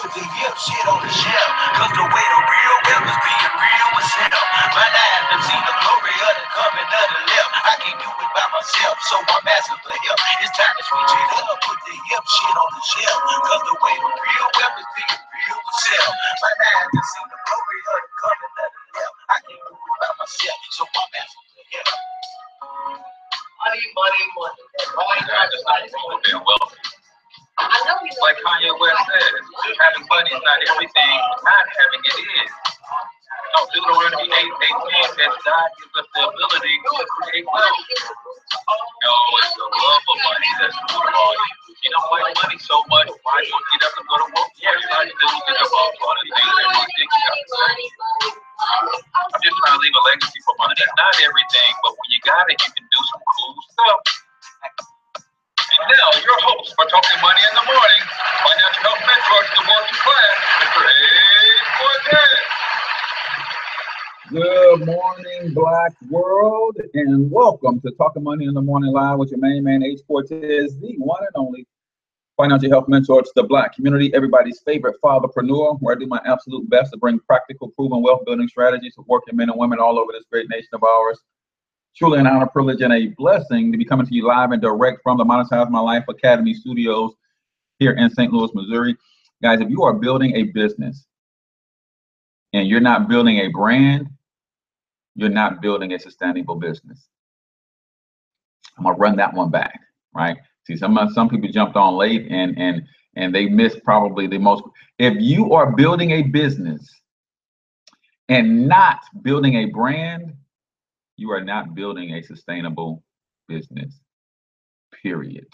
put the hip shit on the shelf. Cause the way the real wealth is being real myself. My eyes have seen the glory of the coming of the left. I can't do it by myself, so I'm asking for help. It's time to switch it up, put the hip shit on the shelf. Cause the way the real wealth is being real myself. My eyes have seen the glory of the coming of the left. I can't do it by myself, so I'm asking for help. Money, money, money. Money, being wealthy. Like Kanye West says, having money is not everything, not having it is. No, Deuteronomy 8:18 says God gives us the ability to create wealth. No, it's the love of money that's the root of all evil. You don't like money so much, why do you get up and go to work? Yeah, you try to do is get up all the things that you think you got to say. I'm just trying to leave a legacy for money. It's not everything, but when you got it, you can do some cool stuff. And now, your host for Talking Money in the Morning, financial health mentor to the working class, Mr. H Cortez. Good morning, Black world, and welcome to Talking Money in the Morning Live with your main man, H Cortez, the one and only financial health mentor to the Black community, everybody's favorite fatherpreneur, where I do my absolute best to bring practical, proven wealth building strategies to working men and women all over this great nation of ours. Truly an honor, privilege, and a blessing to be coming to you live and direct from the Monetize My Life Academy studios here in St. Louis, Missouri. Guys, if you are building a business and you're not building a brand, you're not building a sustainable business. I'm gonna run that one back, right? See, some people jumped on late and they missed probably the most. If you are building a business and not building a brand, you are not building a sustainable business, period.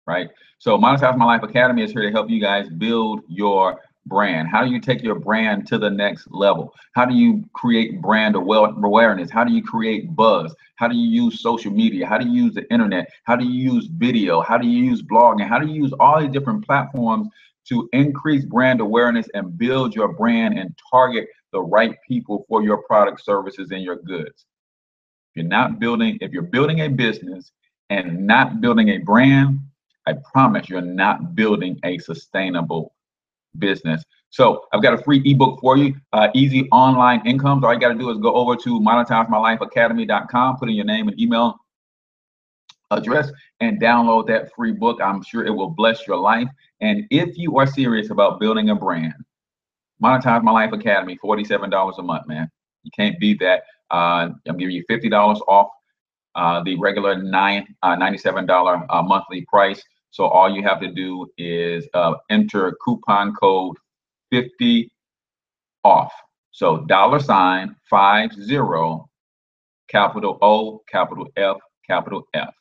Right? So Monetize My Life Academy is here to help you guys build your brand. How do you take your brand to the next level? How do you create brand awareness? How do you create buzz? How do you use social media? How do you use the internet? How do you use video? How do you use blogging? How do you use all these different platforms to increase brand awareness and build your brand and target the right people for your products, services, and your goods? If you're building a business and not building a brand, I promise you're not building a sustainable business. So I've got a free ebook for you, Easy Online Incomes. All you got to do is go over to monetizemylifeacademy.com, put in your name and email address, and download that free book. I'm sure it will bless your life. And if you are serious about building a brand, Monetize My Life Academy, $47 a month, man. You can't beat that. I'm giving you $50 off the regular $97 monthly price. So all you have to do is enter coupon code 50 off. So $50, capital O, capital F, capital F.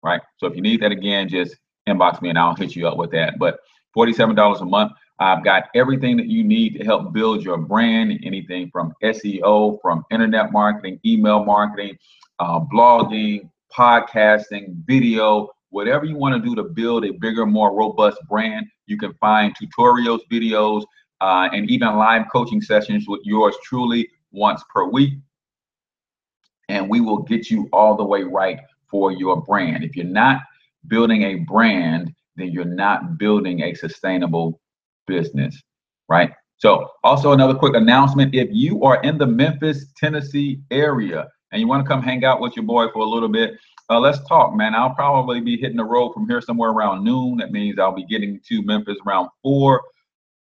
Right? So if you need that again, just inbox me and I'll hit you up with that. But $47 a month. I've got everything that you need to help build your brand, anything from SEO, from internet marketing, email marketing, blogging, podcasting, video, whatever you want to do to build a bigger, more robust brand. You can find tutorials, videos, and even live coaching sessions with yours truly once per week. And we will get you all the way right for your brand. If you're not building a brand, then you're not building a sustainable business, right? So also another quick announcement, if you are in the Memphis, Tennessee area and you want to come hang out with your boy for a little bit, let's talk, man. I'll probably be hitting the road from here somewhere around noon. That means I'll be getting to Memphis around 4.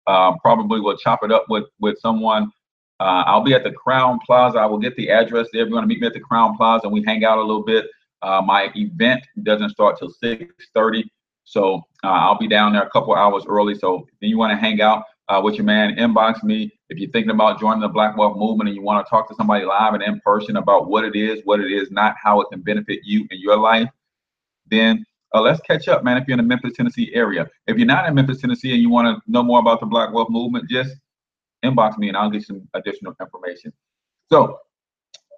Probably will chop it up with someone. I'll be at the Crown Plaza. I will get the address there. We're going to meet me at the Crown Plaza and we hang out a little bit. My event doesn't start till 6:30. So I'll be down there a couple hours early. So if you want to hang out with your man, inbox me. If you're thinking about joining the Black Wealth Movement and you want to talk to somebody live and in person about what it is not, how it can benefit you in your life, then let's catch up, man, if you're in the Memphis, Tennessee area. If you're not in Memphis, Tennessee and you want to know more about the Black Wealth Movement, just inbox me and I'll get some additional information. So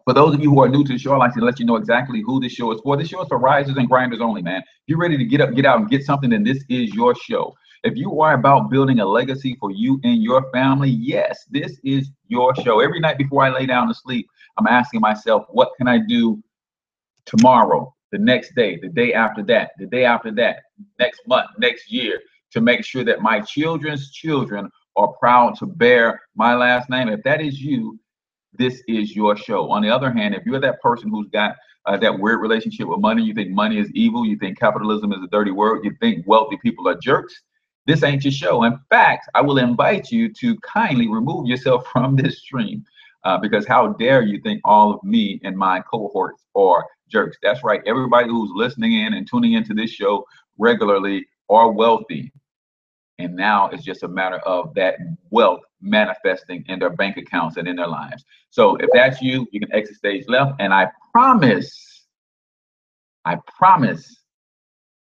for those of you who are new to the show, I'd like to let you know exactly who this show is for. This show is for risers and grinders only, man. If you're ready to get up, get out, and get something, then this is your show. If you are about building a legacy for you and your family, yes, this is your show. Every night before I lay down to sleep, I'm asking myself, what can I do tomorrow, the next day, the day after that, the day after that, next month, next year, to make sure that my children's children are proud to bear my last name. If that is you, this is your show. On the other hand, if you're that person who's got that weird relationship with money, you think money is evil, you think capitalism is a dirty word, you think wealthy people are jerks, this ain't your show. In fact, I will invite you to kindly remove yourself from this stream because how dare you think all of me and my cohorts are jerks. That's right. Everybody who's listening in and tuning into this show regularly are wealthy. And now it's just a matter of that wealth manifesting in their bank accounts and in their lives. So if that's you, you can exit stage left. And I promise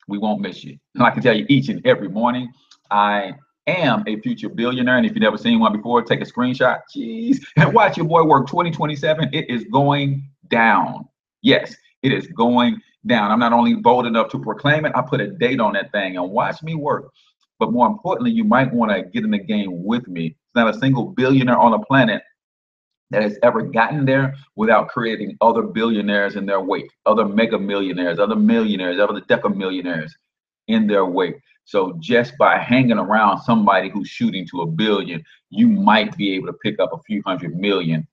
we won't miss you. And I can tell you each and every morning, I am a future billionaire. And if you've never seen one before, take a screenshot, jeez, and watch your boy work 2027. It is going down. Yes, it is going down. I'm not only bold enough to proclaim it, I put a date on that thing and watch me work. But more importantly, you might want to get in the game with me. There's not a single billionaire on the planet that has ever gotten there without creating other billionaires in their wake, other mega millionaires, other millionaires, other deca millionaires in their wake. So just by hanging around somebody who's shooting to $1 billion, you might be able to pick up a few $100 million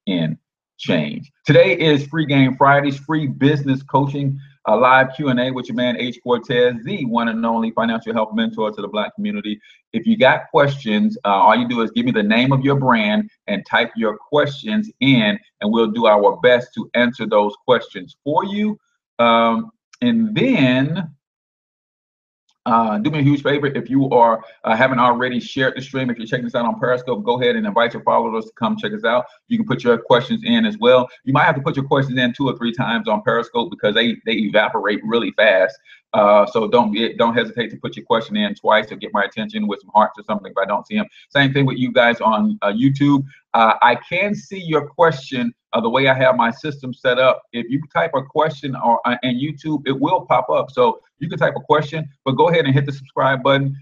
in change. Today is Free Game Fridays, free business coaching, a live Q&A with your man H Cortez, the one and only financial health mentor to the Black community. If you got questions, all you do is give me the name of your brand and type your questions in, and we'll do our best to answer those questions for you. And then do me a huge favor. If you are haven't already shared the stream, if you're checking this out on Periscope, go ahead and invite your followers to come check us out. You can put your questions in as well. You might have to put your questions in 2 or 3 times on Periscope because they evaporate really fast. So don't hesitate to put your question in twice or get my attention with some hearts or something if I don't see them. Same thing with you guys on YouTube. I can see your question the way I have my system set up. If you type a question or in YouTube, it will pop up. So you can type a question, but go ahead and hit the subscribe button,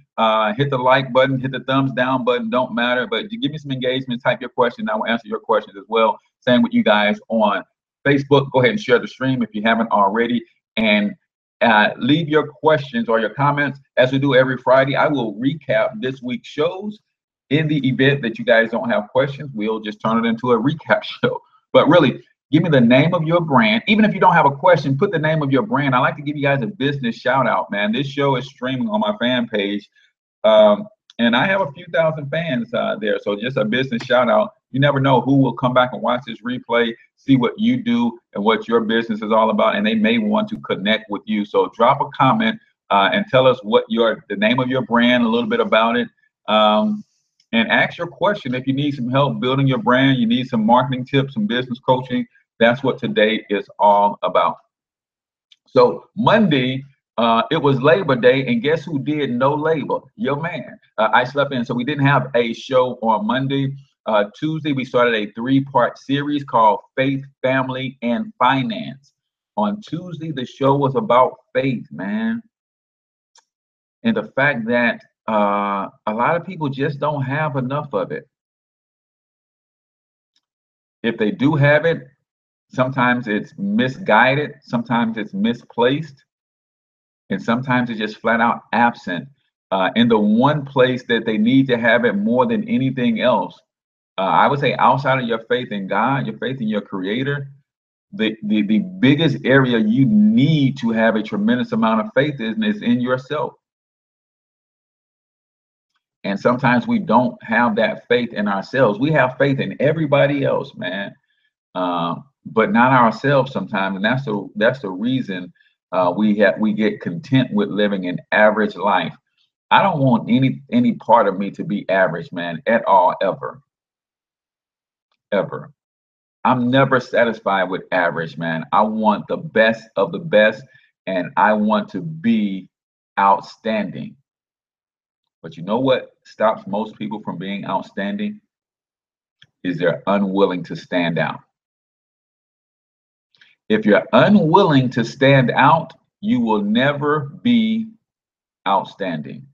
hit the like button, hit the thumbs down button, don't matter. But you give me some engagement, type your question, I will answer your questions as well. Same with you guys on Facebook. Go ahead and share the stream if you haven't already. And leave your questions or your comments. As we do every Friday, I will recap this week's shows. In the event that you guys don't have questions, we'll just turn it into a recap show. But really, give me the name of your brand. Even if you don't have a question, put the name of your brand. I like to give you guys a business shout out, man. This show is streaming on my fan page. And I have a few thousand fans there. So just a business shout out. You never know who will come back and watch this replay, see what you do and what your business is all about. And they may want to connect with you. So drop a comment and tell us what the name of your brand, a little bit about it. And ask your question. If you need some help building your brand, you need some marketing tips, some business coaching, that's what today is all about. So Monday, it was Labor Day, and guess who did no labor? Your man. I slept in, so we didn't have a show on Monday. Tuesday, we started a 3-part series called Faith, Family, and Finance. On Tuesday, the show was about faith, man. And the fact that a lot of people just don't have enough of it. If they do have it, sometimes it's misguided, sometimes it's misplaced, and sometimes it's just flat out absent. In the one place that they need to have it more than anything else, I would say outside of your faith in God, your faith in your Creator, the biggest area you need to have a tremendous amount of faith is in yourself. And sometimes we don't have that faith in ourselves. We have faith in everybody else, man, but not ourselves sometimes. And that's the reason we get content with living an average life. I don't want any part of me to be average, man, at all, ever. Ever. I'm never satisfied with average, man. I want the best of the best, and I want to be outstanding. But you know what stops most people from being outstanding is they're unwilling to stand out. If you're unwilling to stand out, you will never be outstanding.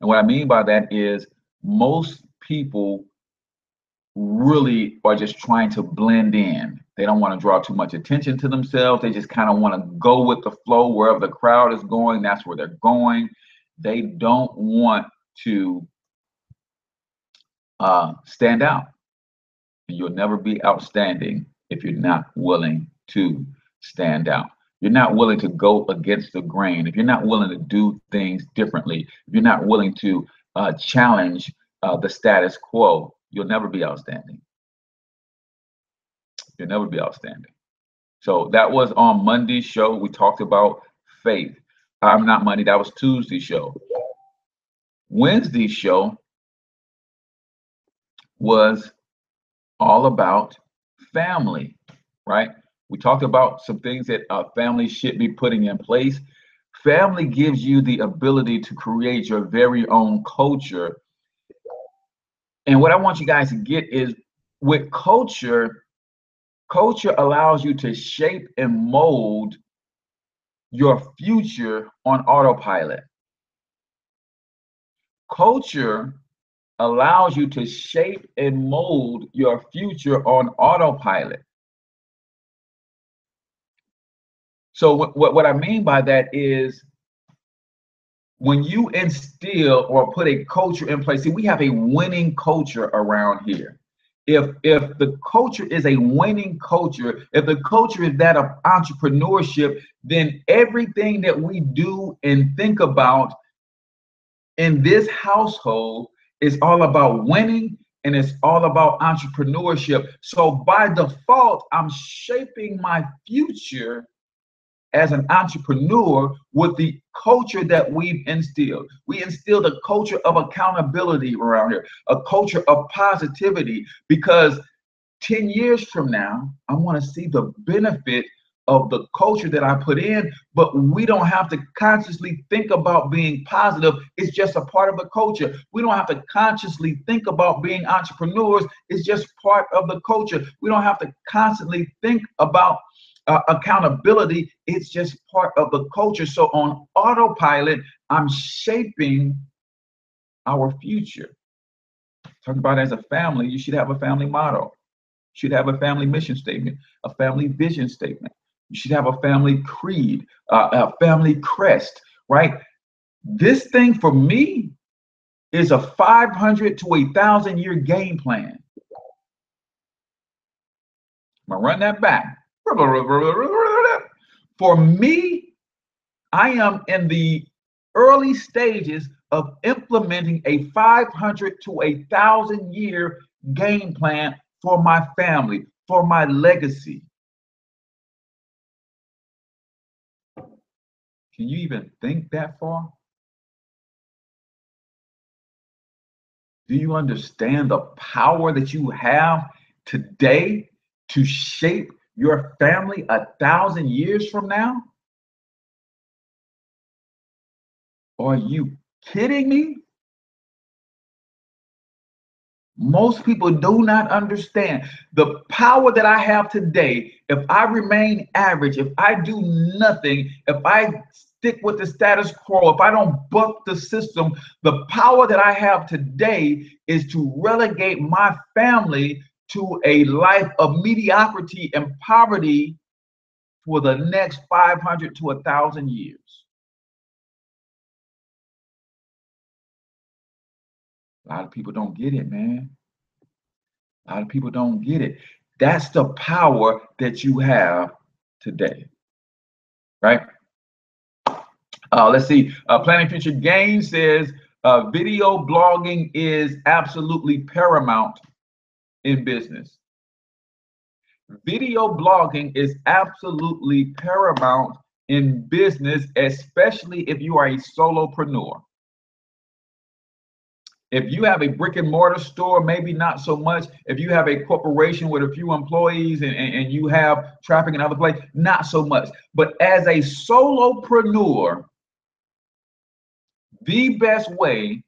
And what I mean by that is most people really are just trying to blend in. They don't want to draw too much attention to themselves. They just kind of want to go with the flow. Wherever the crowd is going, that's where they're going. They don't want to stand out. And you'll never be outstanding if you're not willing to stand out. You're not willing to go against the grain. If you're not willing to do things differently, if you're not willing to challenge the status quo, you'll never be outstanding. You'll never be outstanding. So that was on Monday's show. We talked about faith. I'm not Monday. That was Tuesday's show. Wednesday's show was all about family, right? We talked about some things that families should be putting in place. Family gives you the ability to create your very own culture. And what I want you guys to get is with culture, culture allows you to shape and mold your future on autopilot. Culture allows you to shape and mold your future on autopilot. So what I mean by that is when you instill or put a culture in place, see, we have a winning culture around here. If the culture is a winning culture, if the culture is that of entrepreneurship, then everything that we do and think about in this household is all about winning, and it's all about entrepreneurship. So by default, I'm shaping my future as an entrepreneur with the culture that we've instilled. We instilled a culture of accountability around here, a culture of positivity, because 10 years from now, I want to see the benefit of the culture that I put in, but we don't have to consciously think about being positive. It's just a part of the culture. We don't have to consciously think about being entrepreneurs. It's just part of the culture. We don't have to constantly think about accountability. It's just part of the culture. So on autopilot, I'm shaping our future. Talk about as a family, you should have a family motto. You should have a family mission statement, a family vision statement. You should have a family creed, a family crest, right? This thing for me is a 500 to 1,000 year game plan. I'm gonna run that back. For me, I am in the early stages of implementing a 500 to 1,000 year game plan for my family, for my legacy. Can you even think that far? Do you understand the power that you have today to shape your family 1,000 years from now? Are you kidding me? Most people do not understand the power that I have today. If I remain average, if I do nothing, if I stick with the status quo, if I don't buck the system, the power that I have today is to relegate my family to a life of mediocrity and poverty for the next 500 to 1,000 years. A lot of people don't get it, man. A lot of people don't get it. That's the power that you have today, right? Let's see. Planning Future Gain says video blogging is absolutely paramount in business. Video blogging is absolutely paramount in business, especially if you are a solopreneur. If you have a brick and mortar store, maybe not so much. If you have a corporation with a few employees and you have traffic in other places, not so much. But as a solopreneur, the best way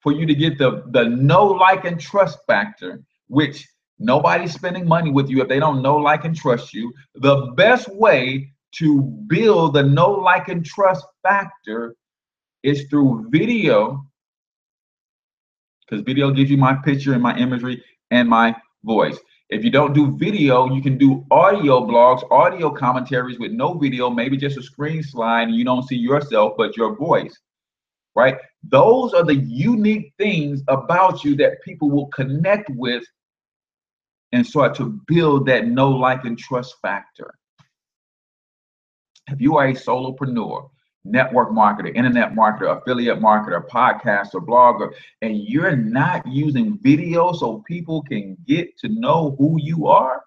for you to get the know, like, and trust factor, which nobody's spending money with you if they don't know, like, and trust you. The best way to build the know, like, and trust factor is through video, because video gives you my picture and my imagery and my voice. If you don't do video, you can do audio blogs, audio commentaries with no video, maybe just a screen slide, and you don't see yourself but your voice. right? Those are the unique things about you that people will connect with and start to build that know, like, and trust factor. If you are a solopreneur, network marketer, internet marketer, affiliate marketer, podcaster, blogger, and you're not using video so people can get to know who you are,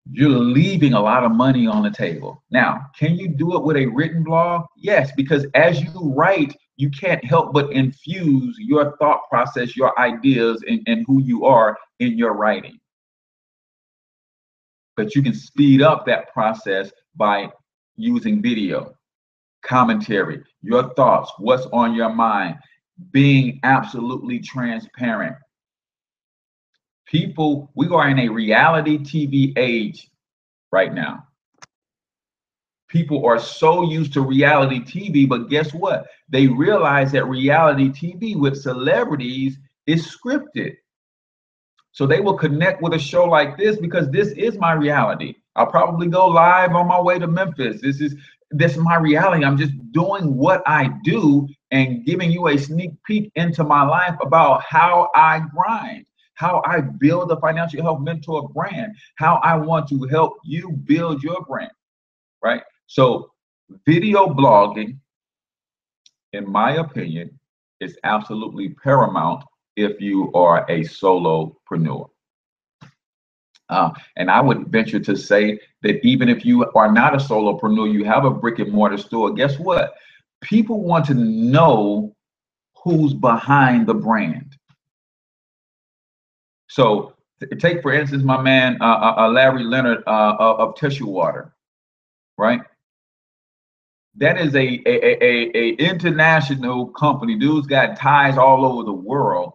you're leaving a lot of money on the table. Now, can you do it with a written blog? Yes, because as you write, you can't help but infuse your thought process, your ideas, and who you are in your writing. But you can speed up that process by using video, commentary, your thoughts, what's on your mind, being absolutely transparent. People, we are in a reality TV age right now. People are so used to reality TV, but guess what? They realize that reality TV with celebrities is scripted. So they will connect with a show like this because this is my reality. I'll probably go live on my way to Memphis. This is my reality. I'm just doing what I do and giving you a sneak peek into my life about how I grind, how I build a financial health mentor brand, how I want to help you build your brand, right? So video blogging, in my opinion, is absolutely paramount if you are a solopreneur. And I would venture to say that even if you are not a solopreneur, you have a brick and mortar store, guess what? People want to know who's behind the brand. So take, for instance, my man, Larry Leonard of Tissue Water, right? That is a international company. Dude's got ties all over the world.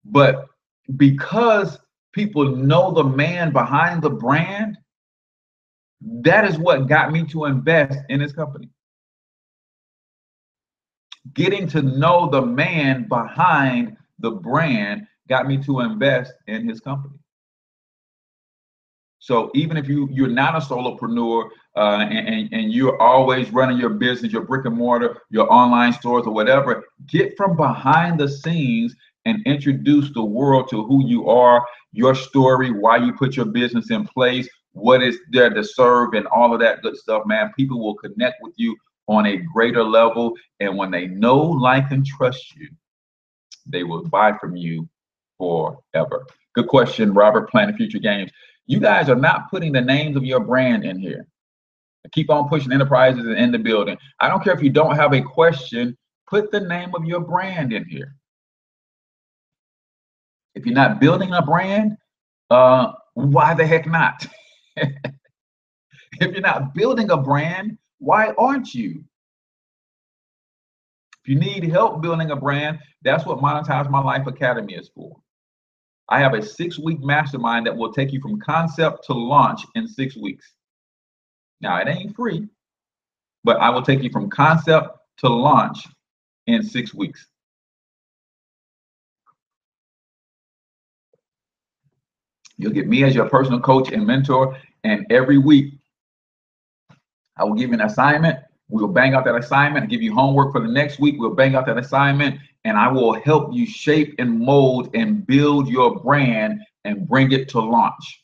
But because people know the man behind the brand, that is what got me to invest in his company. Getting to know the man behind the brand got me to invest in his company. So even if you're not a solopreneur and you're always running your business, your brick and mortar, your online stores or whatever, get from behind the scenes and introduce the world to who you are, your story, why you put your business in place, what is there to serve, and all of that good stuff, man. People will connect with you on a greater level. And when they know, like, and trust you, they will buy from you forever. Good question, Robert, Planet Future Games. You guys are not putting the names of your brand in here. Keep on pushing enterprises in the building. I don't care if you don't have a question, put the name of your brand in here. If you're not building a brand, why the heck not? If you're not building a brand, why aren't you? If you need help building a brand, that's what Monetize My Life Academy is for. I have a 6-week mastermind that will take you from concept to launch in 6 weeks. Now, it ain't free, but I will take you from concept to launch in 6 weeks. You'll get me as your personal coach and mentor, and every week I will give you an assignment. We'll bang out that assignment, give you homework for the next week. We'll bang out that assignment, and I will help you shape and mold and build your brand and bring it to launch.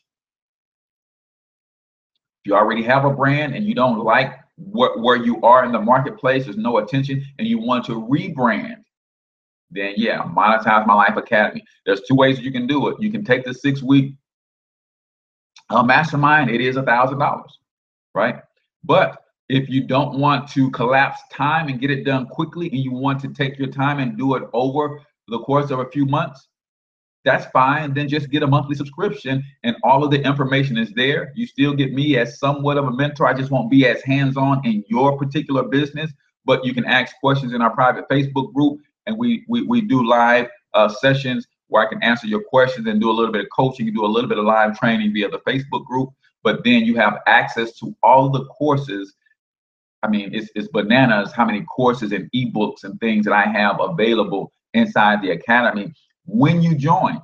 If you already have a brand and you don't like where you are in the marketplace, there's no attention, and you want to rebrand, then yeah, Monetize My Life Academy. There's 2 ways you can do it. You can take the 6-week mastermind. It is $1,000, right? But if you don't want to collapse time and get it done quickly, and you want to take your time and do it over the course of a few months, that's fine. Then just get a monthly subscription, and all of the information is there. You still get me as somewhat of a mentor. I just won't be as hands-on in your particular business, but you can ask questions in our private Facebook group, and we do live sessions where I can answer your questions and do a little bit of coaching and do a little bit of live training via the Facebook group. But then you have access to all the courses. I mean, it's bananas how many courses and ebooks and things that I have available inside the academy when you join.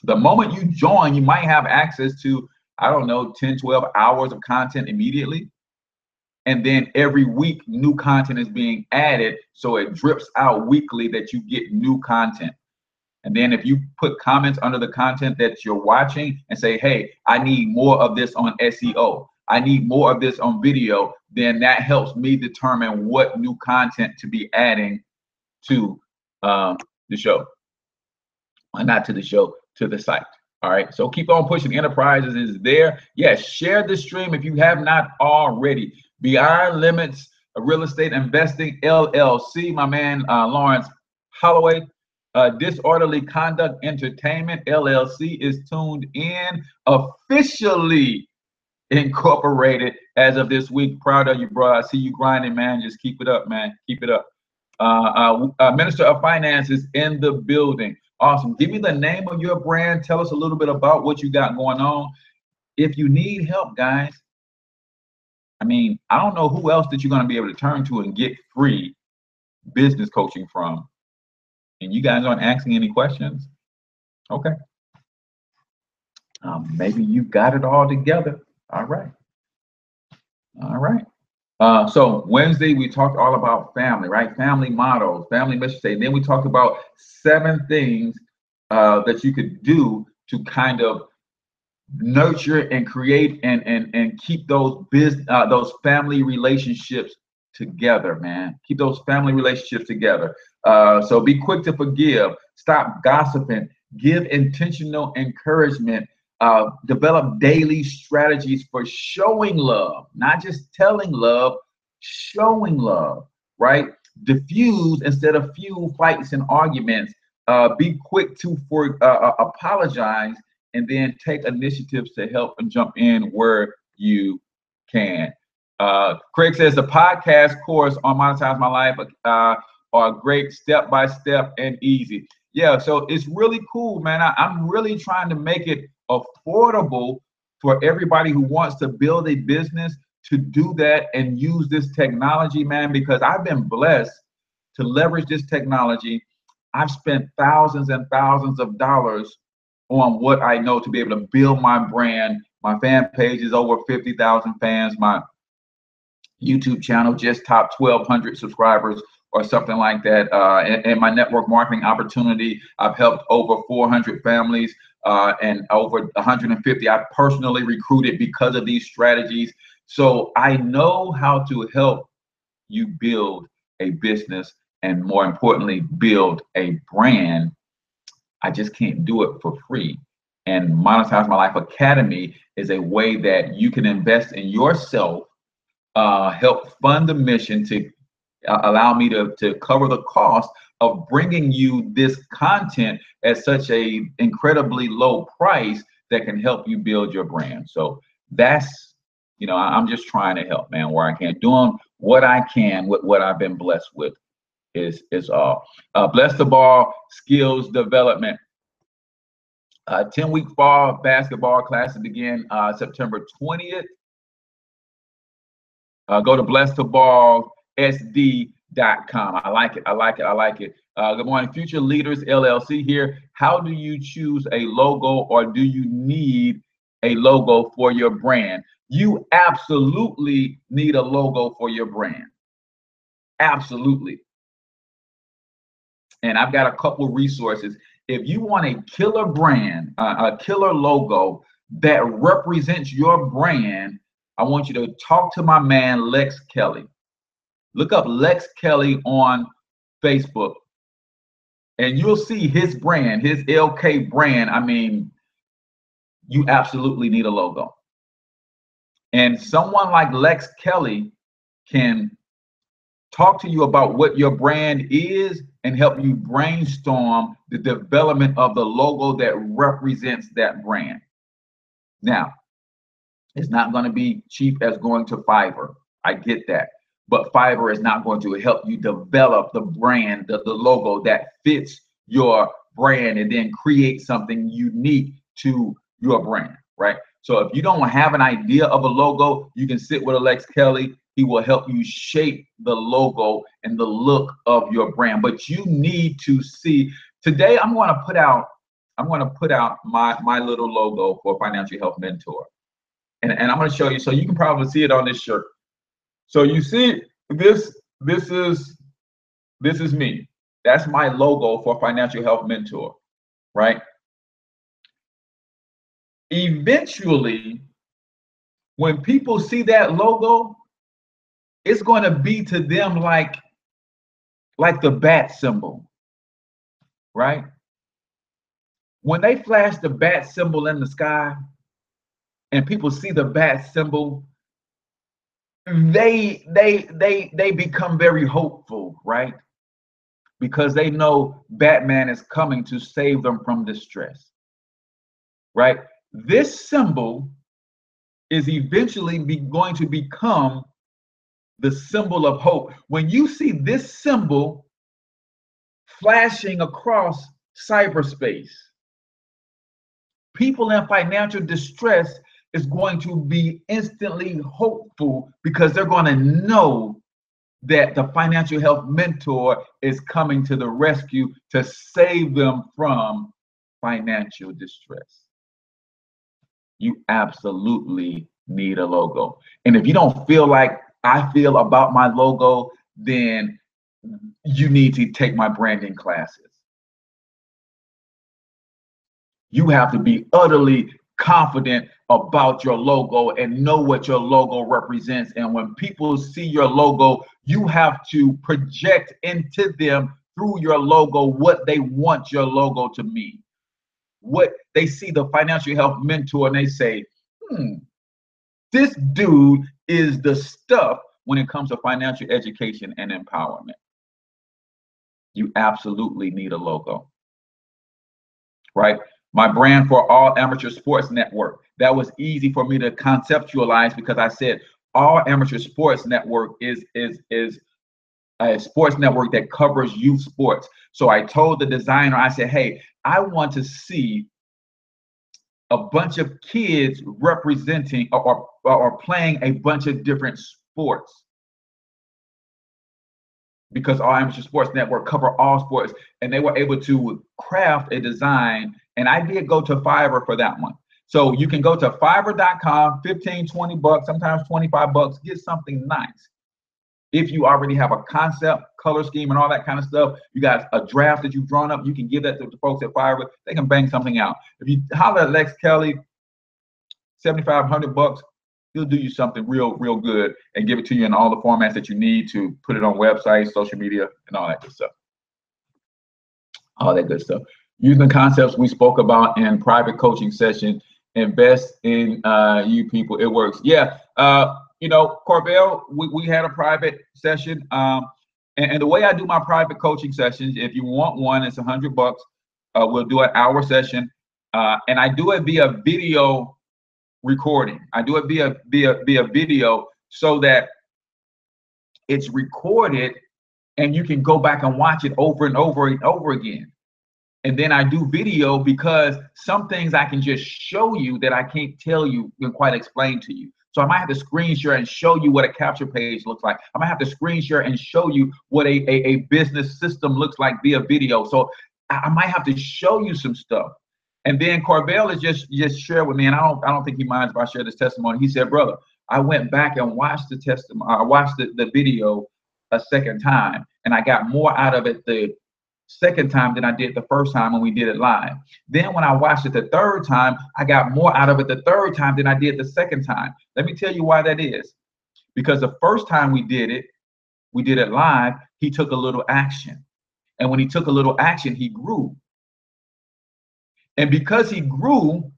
The moment you join, you might have access to, I don't know, 10, 12 hours of content immediately. and then every week new content is being added, so it drips out weekly that you get new content. And then if you put comments under the content that you're watching and say, hey, I need more of this on SEO, I need more of this on video, then that helps me determine what new content to be adding to the show. Not to the show, to the site. All right, so keep on pushing. Enterprises is there. Yes, share the stream if you have not already. Beyond Limits Real Estate Investing LLC, my man Lawrence Holloway. Disorderly Conduct Entertainment LLC is tuned in, officially incorporated as of this week. Proud of you, bro. I see you grinding, man. Just keep it up, man. Keep it up. Minister of Finance is in the building. Awesome. Give me the name of your brand. Tell us a little bit about what you got going on. If you need help, guys, I mean, I don't know who else that you're going to be able to turn to and get free business coaching from. And you guys aren't asking any questions. Okay. Maybe you got it all together. All right. All right. So Wednesday, we talked all about family, right? Family mottos, family mission statement. Then we talked about 7 things that you could do to kind of nurture and create and keep those family relationships together, man. Keep those family relationships together. So be quick to forgive, stop gossiping, give intentional encouragement, develop daily strategies for showing love, not just telling love, showing love, right? Diffuse instead of fuel fights and arguments. Be quick to apologize, and then take initiatives to help and jump in where you can. Craig says the podcast course on Monetize My Life are great, step-by-step and easy. Yeah, so it's really cool, man. I'm really trying to make it affordable for everybody who wants to build a business to do that and use this technology, man, because I've been blessed to leverage this technology. I've spent thousands and thousands of dollars on what I know to be able to build my brand. My fan page is over 50,000 fans. My YouTube channel just topped 1,200 subscribers or something like that. And my network marketing opportunity, I've helped over 400 families and over 150 I personally recruited because of these strategies. So I know how to help you build a business and, more importantly, build a brand. I just can't do it for free. And Monetize My Life Academy is a way that you can invest in yourself, help fund the mission to allow me to cover the cost of bringing you this content at such a incredibly low price that can help you build your brand. So that's, you know, I'm just trying to help, man, where I can, doing what I can with what I've been blessed with is all. Bless the Ball Skills Development. 10-week fall basketball classes begin September 20th. Go to blesstheballsd.com. I like it. I like it. I like it. Good morning, Future Leaders LLC here. How do you choose a logo, or do you need a logo for your brand? You absolutely need a logo for your brand. Absolutely. And I've got a couple resources. If you want a killer brand, a killer logo that represents your brand, I want you to talk to my man, Lex Kelly. Look up Lex Kelly on Facebook, and you'll see his brand, his LK brand. I mean, you absolutely need a logo. And someone like Lex Kelly can talk to you about what your brand is and help you brainstorm the development of the logo that represents that brand. Now, it's not going to be cheap as going to Fiverr. I get that. But Fiverr is not going to help you develop the brand, the logo that fits your brand, and then create something unique to your brand, right? So if you don't have an idea of a logo, you can sit with Alex Kelly. He will help you shape the logo and the look of your brand. But you need to see, today I'm going to put out my little logo for Financial Health Mentor. And I'm going to show you, so you can probably see it on this shirt. So you see, this is me. That's my logo for Financial Health Mentor, right? Eventually, when people see that logo, it's going to be to them like the bat symbol, right? When they flash the bat symbol in the sky and people see the bat symbol, they become very hopeful, right? Because they know Batman is coming to save them from distress, right? This symbol is eventually going to become the symbol of hope. When you see this symbol flashing across cyberspace, people in financial distress is going to be instantly hopeful because they're going to know that the financial health mentor is coming to the rescue to save them from financial distress. You absolutely need a logo. And if you don't feel like I feel about my logo, then you need to take my branding classes. You have to be utterly confident about your logo and know what your logo represents. And when people see your logo, you have to project into them through your logo what they want your logo to mean. What they see the financial health mentor and they say, this dude is the stuff when it comes to financial education and empowerment. You absolutely need a logo, right? My brand for All Amateur Sports Network. That was easy for me to conceptualize because I said All Amateur Sports Network is a sports network that covers youth sports. So I told the designer, I said, hey, I want to see a bunch of kids representing or playing a bunch of different sports, because All Amateur Sports Network cover all sports, and they were able to craft a design. And I did go to Fiverr for that one. So you can go to fiverr.com, 15, 20 bucks, sometimes 25 bucks, get something nice. If you already have a concept, color scheme, and all that kind of stuff, you got a draft that you've drawn up, you can give that to the folks at Fiverr. They can bang something out. If you holler at Lex Kelly, 7,500 bucks, he'll do you something real good and give it to you in all the formats that you need to put it on websites, social media, and all that good stuff. All that good stuff. Using the concepts we spoke about in private coaching session, invest in you people. It works. Yeah. You know, Corbell, we had a private session. And the way I do my private coaching sessions, if you want one, it's $100 bucks. We'll do an hour session. And I do it via video recording. I do it via video so that it's recorded and you can go back and watch it over and over and over again. And then I do video because some things I can just show you that I can't tell you and quite explain to you. So I might have to screen share and show you what a capture page looks like. I might have to screen share and show you what a business system looks like via video. So I might have to show you some stuff. And then Corbell is just shared with me, and I don't think he minds if I share this testimony. He said, brother, I went back and watched the testimony. I watched the video a second time, and I got more out of it the second time than I did the first time when we did it live. Then when I watched it the third time, I got more out of it the third time than I did the second time. Let me tell you why that is. Because the first time we did it live, he took a little action. And when he took a little action, he grew. And because he grew,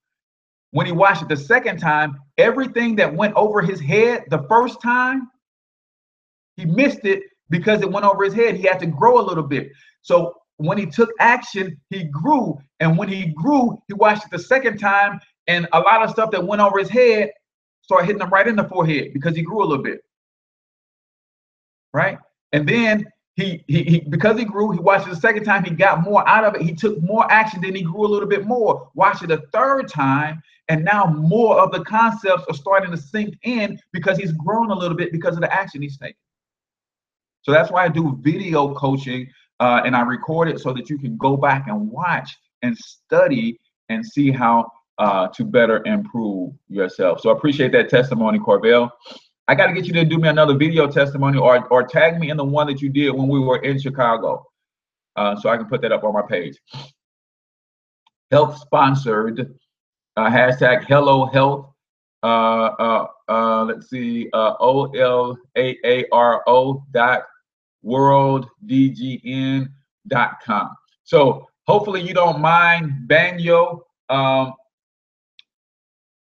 when he watched it the second time, everything that went over his head the first time, he missed it because it went over his head. He had to grow a little bit. So when he took action, he grew. And when he grew, he watched it the second time, and a lot of stuff that went over his head started hitting him right in the forehead because he grew a little bit. Right? And then he because he grew, he watched it the second time, he got more out of it. He took more action, then he grew a little bit more. Watched it a third time, and now more of the concepts are starting to sink in because he's grown a little bit because of the action he's taking. So that's why I do video coaching, and I record it so that you can go back and watch and study and see how to better improve yourself. So I appreciate that testimony, Corbell. I got to get you to do me another video testimony, or tag me in the one that you did when we were in Chicago, so I can put that up on my page. Health sponsored, hashtag Hello Health. Let's see, OLAARO.worlddgn.com. So hopefully you don't mind, Banyo.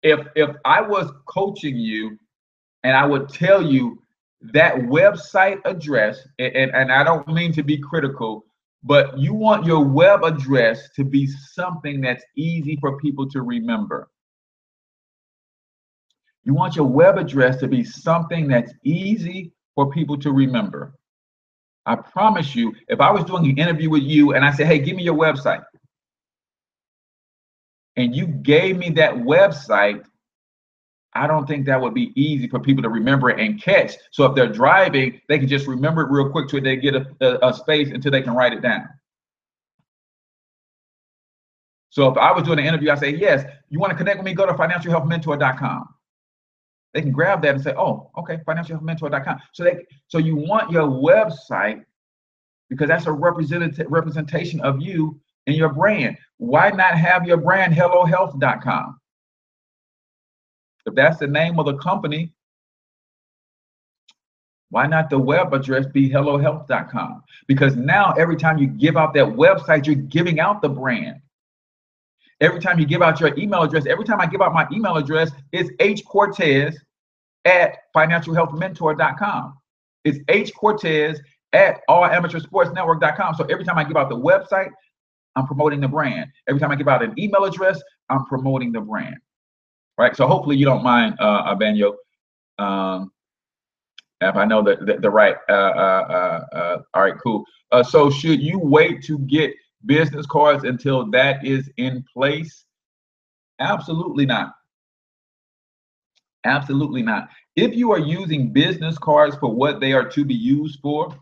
If I was coaching you and I would tell you that website address, and I don't mean to be critical, but you want your web address to be something that's easy for people to remember. You want your web address to be something that's easy for people to remember. I promise you, if I was doing an interview with you and I said, hey, give me your website, and you gave me that website, I don't think that would be easy for people to remember and catch. So if they're driving, they can just remember it real quick till they get a space until they can write it down. So if I was doing an interview, I say, yes, you want to connect with me, go to financialhealthmentor.com. They can grab that and say, oh, okay, financialhealthmentor.com. So you want your website, because that's a representation of you and your brand. Why not have your brand hellohealth.com? If that's the name of the company, why not the web address be hellohealth.com? Because now every time you give out that website, you're giving out the brand. Every time you give out your email address, every time I give out my email address, it's Hcortez at financialhealthmentor.com. It's Hcortez at allamateursportsnetwork.com. So every time I give out the website, I'm promoting the brand. Every time I give out an email address, I'm promoting the brand. Right? So hopefully you don't mind, Banyo, if I know the right. All right, cool. So should you wait to get business cards until that is in place? Absolutely not. Absolutely not. If you are using business cards for what they are to be used for,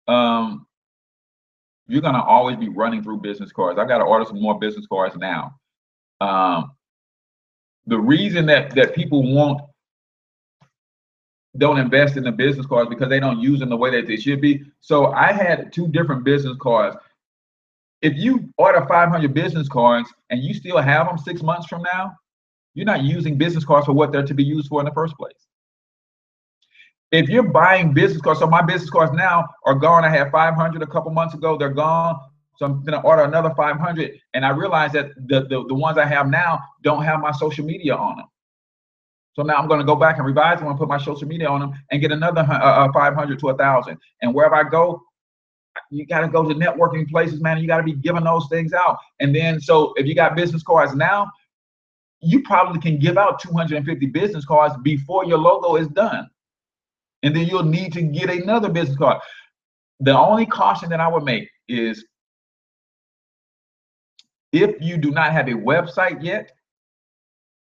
you're going to always be running through business cards. I got to order some more business cards now. The reason that people don't invest in the business cards because they don't use them the way that they should be. So I had 2 different business cards. If you order 500 business cards and you still have them 6 months from now, you're not using business cards for what they're to be used for in the first place. If you're buying business cards, so my business cards now are gone. I had 500 a couple months ago. They're gone. So I'm going to order another 500. And I realized that the ones I have now don't have my social media on them. So now I'm going to go back and revise them and put my social media on them and get another 500 to 1,000. And wherever I go, you got to go to networking places, man. You got to be giving those things out. And then, so if you got business cards now, you probably can give out 250 business cards before your logo is done. And then you'll need to get another business card. The only caution that I would make is if you do not have a website yet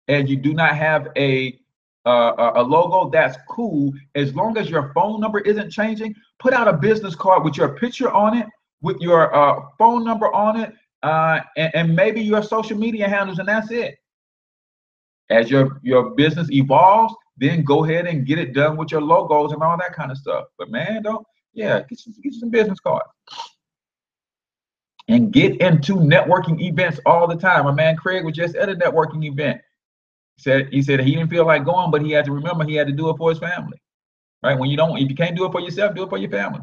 and you do not have a logo, that's cool. As long as your phone number isn't changing, put out a business card with your picture on it, with your phone number on it, and maybe your social media handles, and that's it. As your business evolves, then go ahead and get it done with your logos and all that kind of stuff. But man, get you some business cards. And get into networking events all the time. My man Craig was just at a networking event. He said he didn't feel like going, but he had to remember he had to do it for his family. Right? If you can't do it for yourself, do it for your family.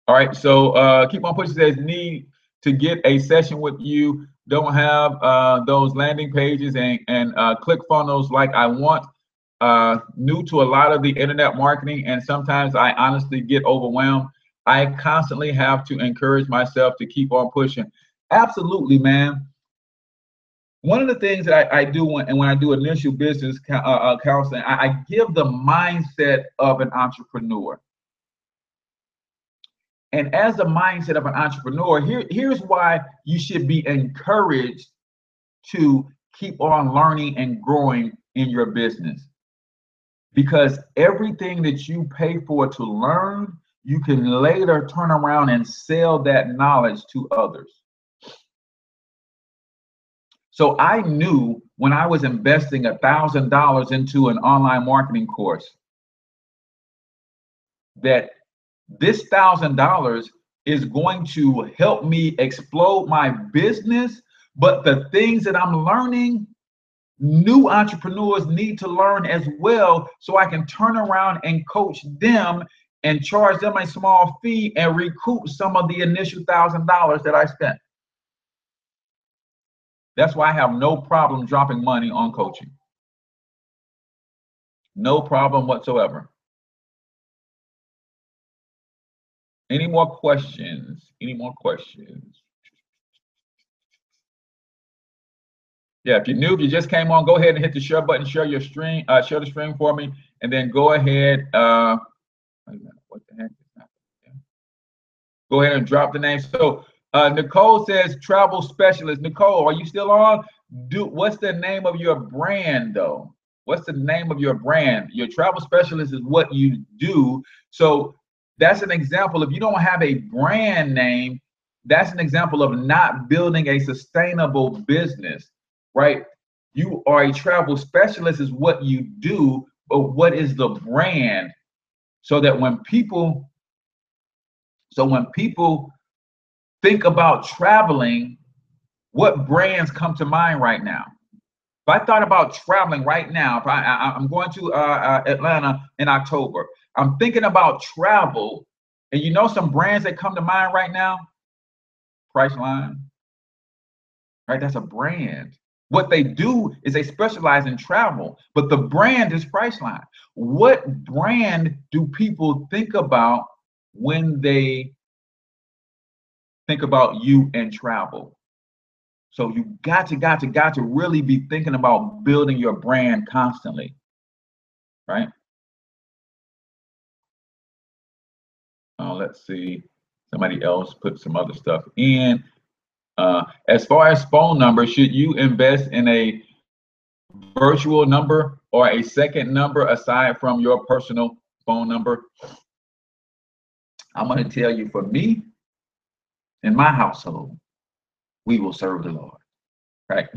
All right, so keep on pushing. Says need to get a session with you. Don't have those landing pages and click funnels like I want. New to a lot of the internet marketing, and sometimes I honestly get overwhelmed. I constantly have to encourage myself to keep on pushing. Absolutely, man. One of the things that I do when I do initial business counseling, I give the mindset of an entrepreneur. And as the mindset of an entrepreneur, here's why you should be encouraged to keep on learning and growing in your business. Because everything that you pay for to learn, you can later turn around and sell that knowledge to others. So I knew when I was investing $1,000 into an online marketing course that this $1,000 is going to help me explode my business. But the things that I'm learning, new entrepreneurs need to learn as well, so I can turn around and coach them and charge them a small fee and recoup some of the initial $1,000 that I spent. That's why I have no problem dropping money on coaching. No problem whatsoever. Any more questions? Any more questions? Yeah, if you're new, if you just came on, go ahead and hit the share button, share your stream, share the stream for me, and then go ahead. Wait a minute, what the heck is happening? Go ahead and drop the name. So Nicole says travel specialist. Nicole, are you still on? What's the name of your brand though? What's the name of your brand? Your travel specialist is what you do. So that's an example. If you don't have a brand name, that's an example of not building a sustainable business, right? You are a travel specialist is what you do, but what is the brand? So that when people think about traveling, what brands come to mind right now? If I thought about traveling right now, if I'm going to Atlanta in October, I'm thinking about travel, and you know some brands that come to mind right now? Priceline, right? That's a brand. What they do is they specialize in travel, but the brand is Priceline. What brand do people think about when they think about you and travel? So you got to really be thinking about building your brand constantly, right? Let's see. Somebody else put some other stuff in. As far as phone number, should you invest in a virtual number or a second number aside from your personal phone number? I'm going to tell you, for me, in my household, we will serve the Lord. Right?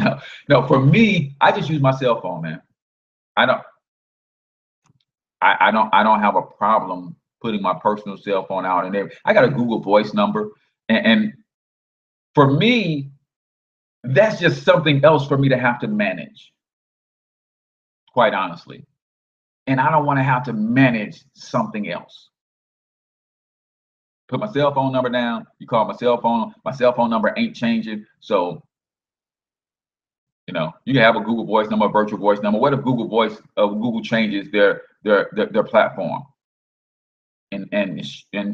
No, for me, I just use my cell phone, man. I don't have a problem putting my personal cell phone out, and I got a Google Voice number, and for me, that's just something else for me to have to manage, quite honestly. And I don't want to have to manage something else. Put my cell phone number down. You call my cell phone number ain't changing. So, you know, you can have a Google Voice number, a virtual voice number. What if Google changes their platform and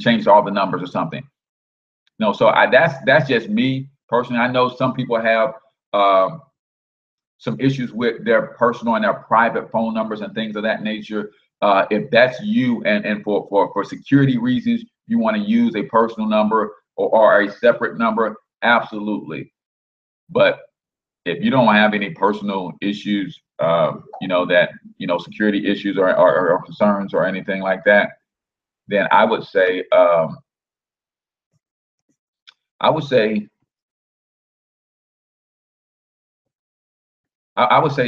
changes all the numbers or something? No, so that's just me personally. I know some people have some issues with their personal and their private phone numbers and things of that nature. If that's you, and for security reasons, you want to use a personal number or a separate number, absolutely. But if you don't have any personal issues, security issues or concerns or anything like that, then I would say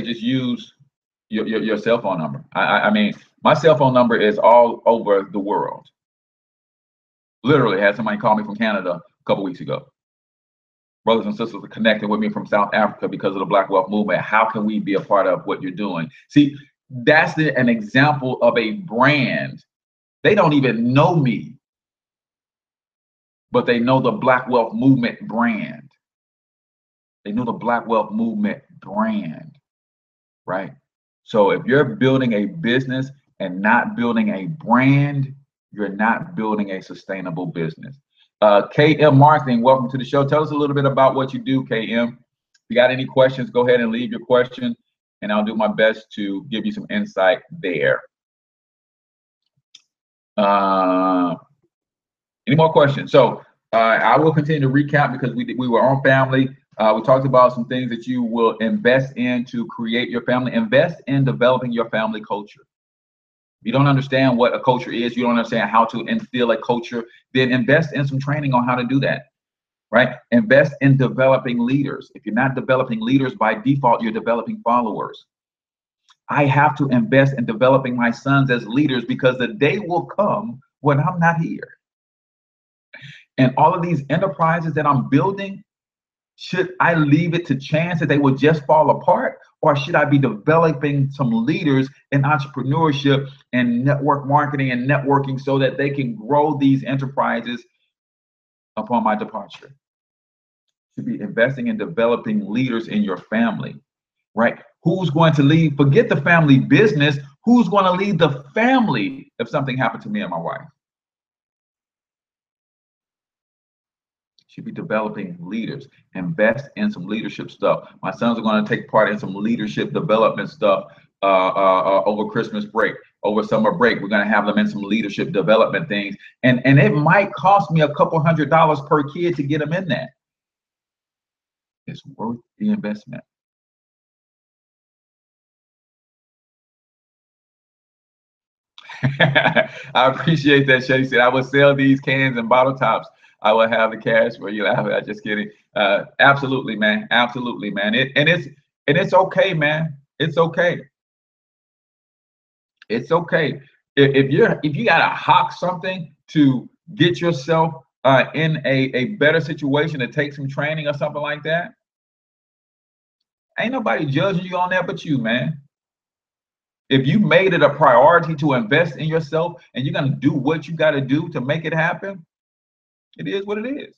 just use your cell phone number. I mean, my cell phone number is all over the world. Literally, had somebody call me from Canada a couple weeks ago. Brothers and sisters are connected with me from South Africa because of the Black Wealth Movement. How can we be a part of what you're doing? See, that's an example of a brand. They don't even know me, but they know the Black Wealth Movement brand. They know the Black Wealth Movement brand, right? So if you're building a business and not building a brand, you're not building a sustainable business. KM Marketing, welcome to the show. Tell us a little bit about what you do, KM. If you got any questions, go ahead and leave your question, and I'll do my best to give you some insight there. Any more questions? So I will continue to recap because we were on family. We talked about some things that you will invest in to create your family. Invest in developing your family culture. If you don't understand what a culture is, you don't understand how to instill a culture, then invest in some training on how to do that. right? Invest in developing leaders. If you're not developing leaders, by default, you're developing followers. I have to invest in developing my sons as leaders because the day will come when I'm not here. And all of these enterprises that I'm building, should I leave it to chance that they will just fall apart? Or should I be developing some leaders in entrepreneurship and network marketing and networking so that they can grow these enterprises upon my departure? Should be investing in developing leaders in your family, right? Who's going to lead? Forget the family business. Who's going to lead the family if something happened to me and my wife? Should be developing leaders. Invest in some leadership stuff. My sons are going to take part in some leadership development stuff over Christmas break, over summer break. We're going to have them in some leadership development things, and it might cost me a couple $100 per kid to get them in that. It's worth the investment. I appreciate that, Shay said. I will sell these cans and bottle tops. I will have the cash for you. I just kidding. Absolutely, man. Absolutely, man. It's okay, man. It's okay. It's okay. If you gotta hawk something to get yourself in a better situation to take some training or something like that, ain't nobody judging you on that but you, man. If you made it a priority to invest in yourself and you're gonna do what you gotta do to make it happen, it is what it is.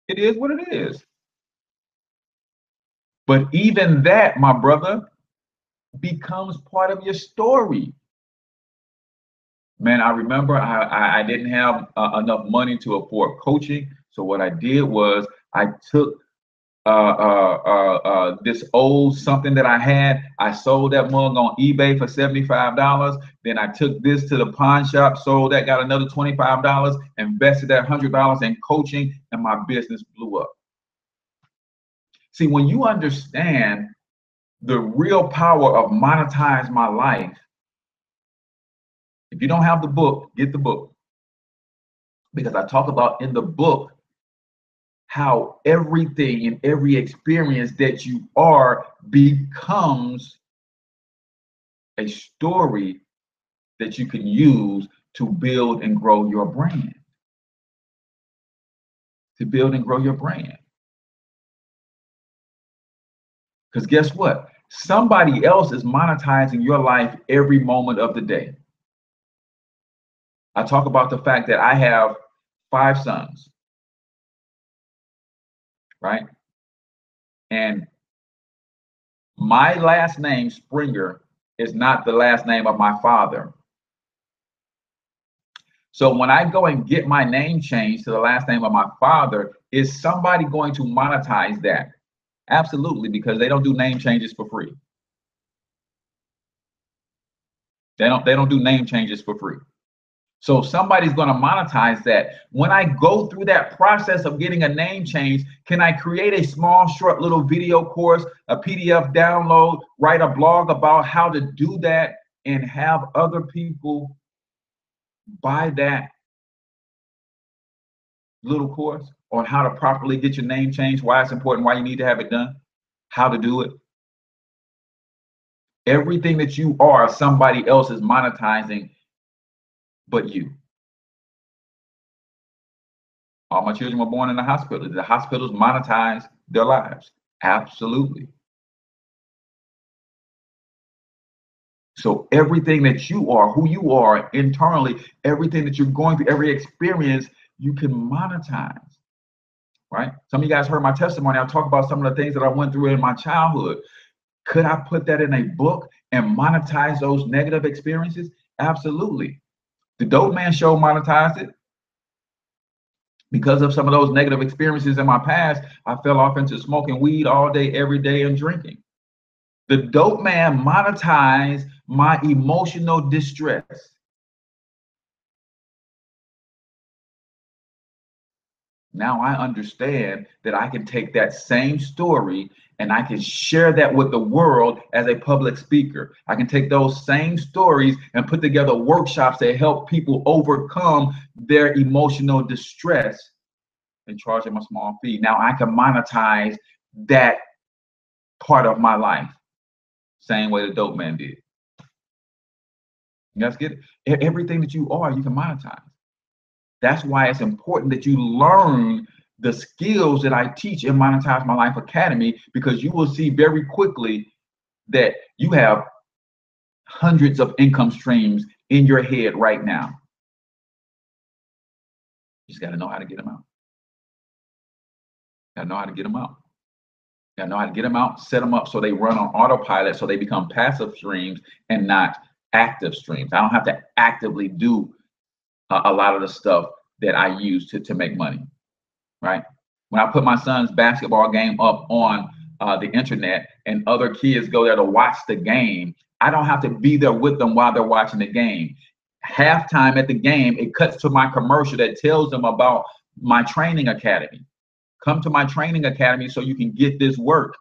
It is what it is. But even that, my brother, becomes part of your story. Man, I remember I didn't have enough money to afford coaching. So what I did was I took this old something that I had. I sold that mug on eBay for $75. Then I took this to the pawn shop, sold that, got another $25, invested that $100 in coaching, and my business blew up. See, when you understand the real power of monetize my life, if you don't have the book, get the book. Because I talk about in the book how everything and every experience that you are becomes a story that you can use to build and grow your brand. To build and grow your brand. Because guess what? Somebody else is monetizing your life every moment of the day. I talk about the fact that I have 5 sons, right? And my last name, Springer, is not the last name of my father. So when I go and get my name changed to the last name of my father, is somebody going to monetize that? Absolutely, because they don't do name changes for free. They don't do name changes for free. So somebody's going to monetize that. When I go through that process of getting a name change, can I create a small, short little video course, a PDF download, write a blog about how to do that, and have other people buy that little course on how to properly get your name changed, why it's important, why you need to have it done, how to do it? Everything that you are, somebody else is monetizing but you. All my children were born in the hospital. The hospitals monetize their lives. Absolutely. So everything that you are, who you are internally, everything that you're going through, every experience, you can monetize, right? Some of you guys heard my testimony. I'll talk about some of the things that I went through in my childhood. Could I put that in a book and monetize those negative experiences? Absolutely. The Dope Man Show monetized it. Because of some of those negative experiences in my past, I fell off into smoking weed all day, every day, and drinking. The Dope Man monetized my emotional distress. Now I understand that I can take that same story and I can share that with the world as a public speaker. I can take those same stories and put together workshops that help people overcome their emotional distress and charge them a small fee. Now I can monetize that part of my life, same way the dope man did. You guys get it? Everything that you are, you can monetize. That's why it's important that you learn the skills that I teach in Monetize My Life Academy, because you will see very quickly that you have hundreds of income streams in your head right now. You just got to know how to get them out. Got to know how to get them out. Got to know how to get them out, set them up so they run on autopilot, so they become passive streams and not active streams. I don't have to actively do a lot of the stuff that I use to make money, right? When I put my son's basketball game up on the internet and other kids go there to watch the game, I don't have to be there with them while they're watching the game. Halftime at the game, it cuts to my commercial that tells them about my training academy. Come to my training academy so you can get this work.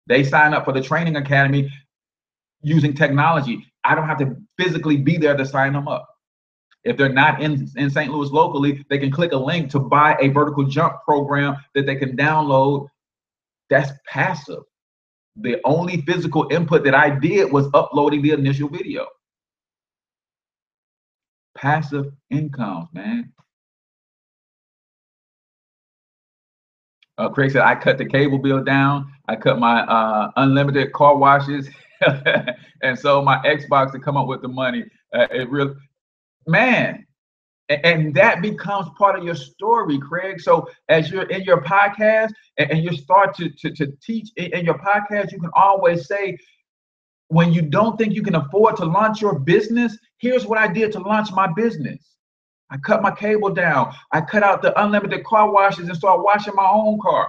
They sign up for the training academy using technology. I don't have to physically be there to sign them up. If they're not in St. Louis locally, they can click a link to buy a vertical jump program that they can download. That's passive. The only physical input that I did was uploading the initial video. Passive incomes, man. Craig said, I cut the cable bill down. I cut my unlimited car washes and so my Xbox to come up with the money. It really, man, and that becomes part of your story, Craig. So as you're in your podcast and you start to teach in your podcast, you can always say, when you don't think you can afford to launch your business, here's what I did to launch my business. I cut my cable down. I cut out the unlimited car washes and started washing my own car.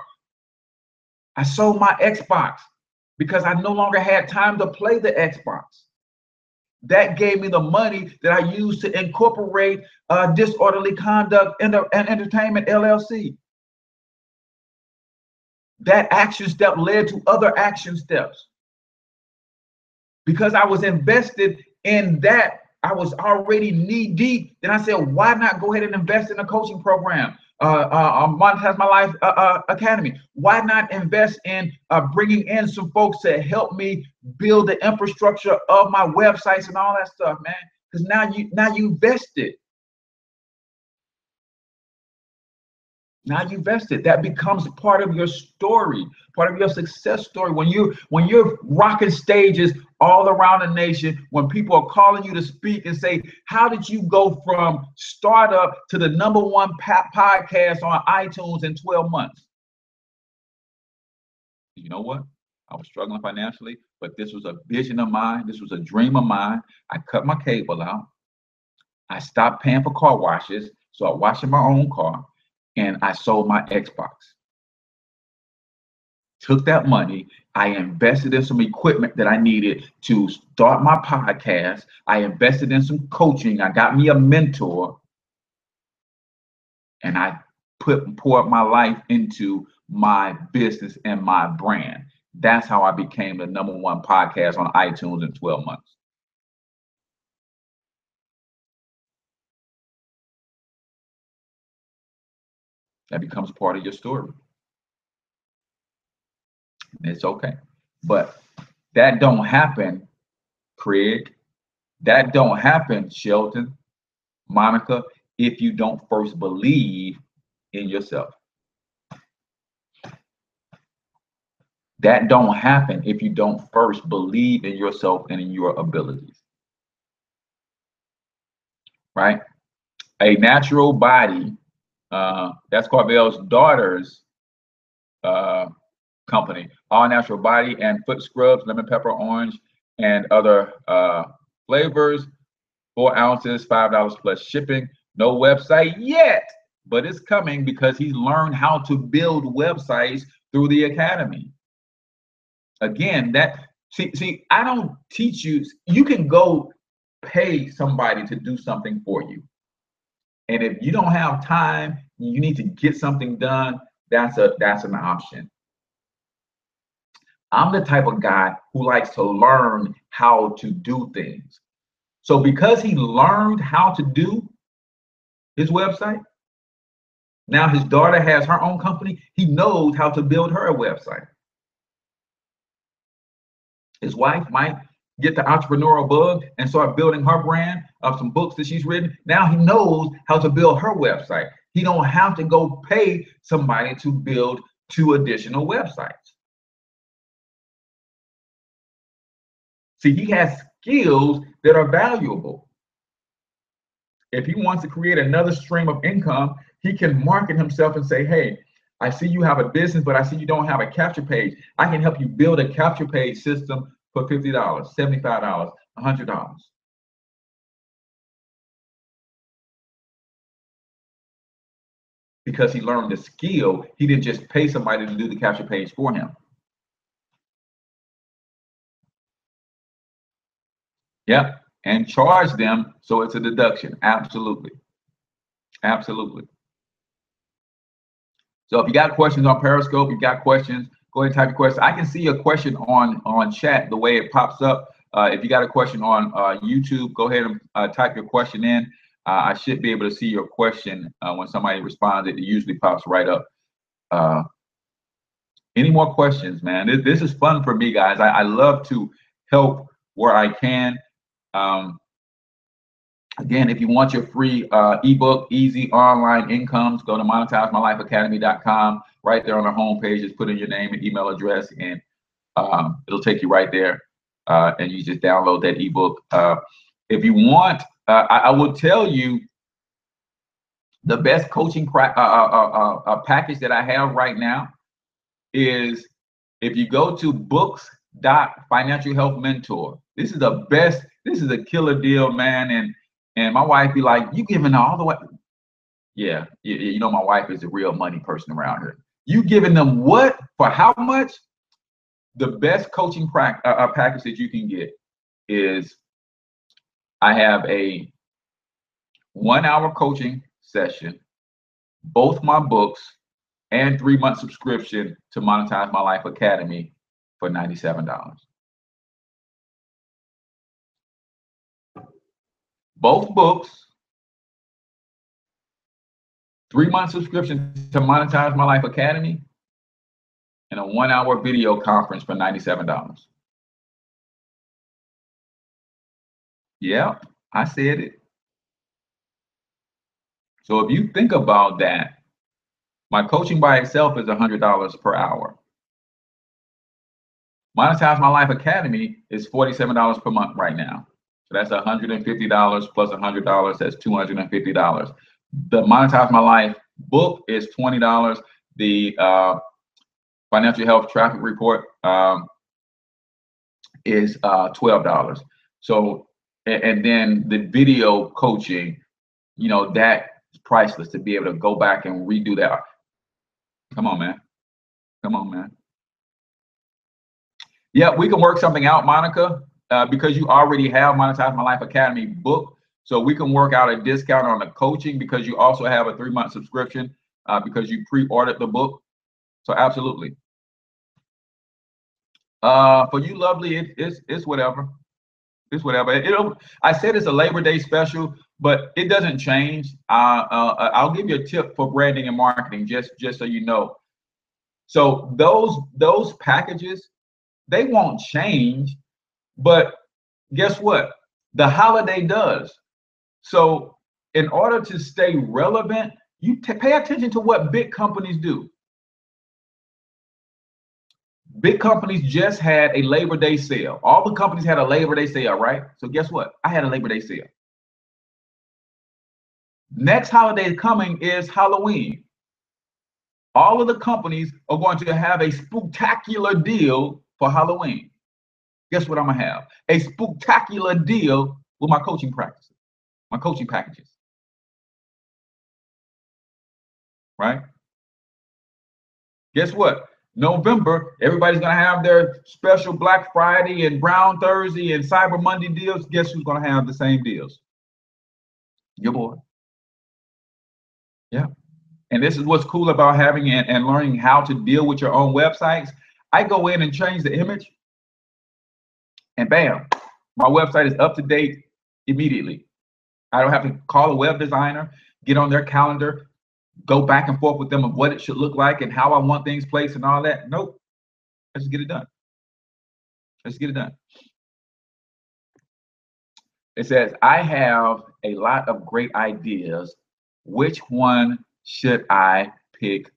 I sold my Xbox because I no longer had time to play the Xbox. That gave me the money that I used to incorporate Disorderly Conduct and Entertainment LLC. That action step led to other action steps. Because I was invested in that, I was already knee deep. Then I said, why not go ahead and invest in a coaching program? Monetize My Life Academy. Why not invest in bringing in some folks to help me build the infrastructure of my websites and all that stuff, man? Because now you invested. Now you invested. That becomes part of your story, part of your success story. When you're rocking stages all around the nation, when people are calling you to speak and say, how did you go from startup to the #1 podcast on iTunes in 12 months? You know what? I was struggling financially, but this was a vision of mine. This was a dream of mine. I cut my cable out. I stopped paying for car washes, so I'm washing my own car. And I sold my Xbox. Took that money, I invested in some equipment that I needed to start my podcast. I invested in some coaching. I got me a mentor. And I poured my life into my business and my brand. That's how I became the #1 podcast on iTunes in 12 months. That becomes part of your story. It's okay. But that don't happen, Craig. That don't happen, Shelton, Monica, if you don't first believe in yourself. That don't happen if you don't first believe in yourself and in your abilities. Right? A natural body, that's Carvel's daughter's company. All natural body and foot scrubs, lemon pepper, orange, and other flavors. 4 ounces, $5 plus shipping. No website yet, but it's coming because he's learned how to build websites through the academy. Again, see, I don't teach you. You can go pay somebody to do something for you. And if you don't have time, you need to get something done, that's an option. I'm the type of guy who likes to learn how to do things. So because he learned how to do his website, Now his daughter has her own company. He knows how to build her a website. His wife might get the entrepreneurial bug and start building her brand of some books that she's written. Now he knows how to build her website. He don't have to go pay somebody to build 2 additional websites. See, he has skills that are valuable. If he wants to create another stream of income, he can market himself and say, hey, I see you have a business, but I see you don't have a capture page. I can help you build a capture page system for $50, $75, $100. Because he learned the skill, he didn't just pay somebody to do the capture page for him. Yep, and charge them so it's a deduction. Absolutely. Absolutely. So if you got questions on Periscope, you got questions, go ahead and type your question. I can see a question on chat the way it pops up. If you got a question on YouTube, go ahead and type your question in. I should be able to see your question when somebody responds. It usually pops right up. Any more questions, man? This is fun for me, guys. I love to help where I can. Again, if you want your free ebook, Easy Online Incomes, go to monetizemylifeacademy.com. Right there on the home page, just put in your name and email address, and it'll take you right there. And you just download that ebook. If you want, I will tell you the best coaching package that I have right now is if you go to books.financial health mentor. This is the best. This is a killer deal, man. And my wife be like, you giving all the way? Yeah, you know my wife is a real money person around here. You giving them what for how much? The best coaching package that you can get is I have a 1-hour coaching session, both my books, and 3-month subscription to Monetize My Life Academy for $97. Both books, 3-month subscription to Monetize My Life Academy, and a 1-hour video conference for $97. Yeah, I said it. So if you think about that, my coaching by itself is $100 per hour. Monetize My Life Academy is $47 per month right now. So that's $150 plus $100, that's $250. The Monetize My Life book is $20. The Financial Health Traffic Report is $12. So, and then the video coaching, you know, that's priceless to be able to go back and redo that. Come on, man. Come on, man. Yeah, we can work something out, Monica, because you already have Monetize My Life Academy book. So we can work out a discount on the coaching because you also have a 3-month subscription because you pre-ordered the book. So absolutely. For you, lovely, it's whatever. It's whatever. I said it's a Labor Day special, but it doesn't change. I'll give you a tip for branding and marketing, just so you know. So those packages, they won't change, but guess what? The holiday does. So in order to stay relevant, you pay attention to what big companies do. Big companies just had a Labor Day sale. All the companies had a Labor Day sale, right? So guess what? I had a Labor Day sale. Next holiday coming is Halloween. All of the companies are going to have a spooktacular deal for Halloween. Guess what I'm gonna have? A spooktacular deal with my coaching practices, my coaching packages. Right? Guess what? November, everybody's gonna have their special Black Friday and Brown Thursday and Cyber Monday deals. Guess who's gonna have the same deals? Your boy. Yeah. And this is what's cool about having and learning how to deal with your own websites. I go in and change the image, and bam, my website is up to date immediately. I don't have to call a web designer, get on their calendar, go back and forth with them of what it should look like and how I want things placed and all that. Nope. Let's get it done. Let's get it done. It says, I have a lot of great ideas. Which one should I pick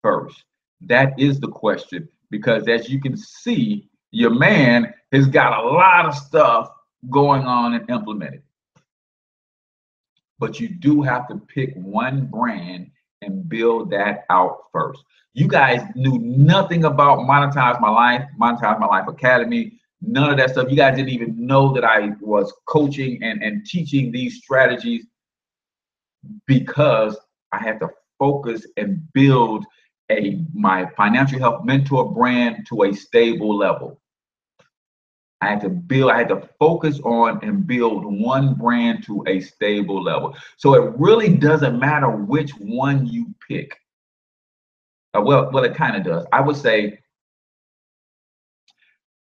first? That is the question, because as you can see, your man has got a lot of stuff going on and implemented. But you do have to pick one brand and build that out first. You guys knew nothing about Monetize My Life Academy, none of that stuff. You guys didn't even know that I was coaching and teaching these strategies, because I had to focus and build my financial health mentor brand to a stable level. I had to focus on and build one brand to a stable level. So it really doesn't matter which one you pick. Well, it kind of does. I would say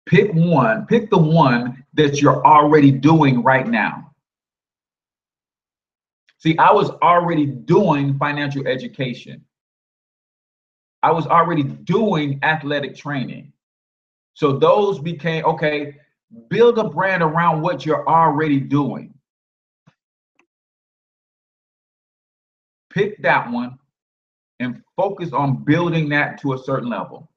pick the one that you're already doing right now. See, I was already doing financial education. I was already doing athletic training. So those became, okay, build a brand around what you're already doing. Pick that one and focus on building that to a certain level.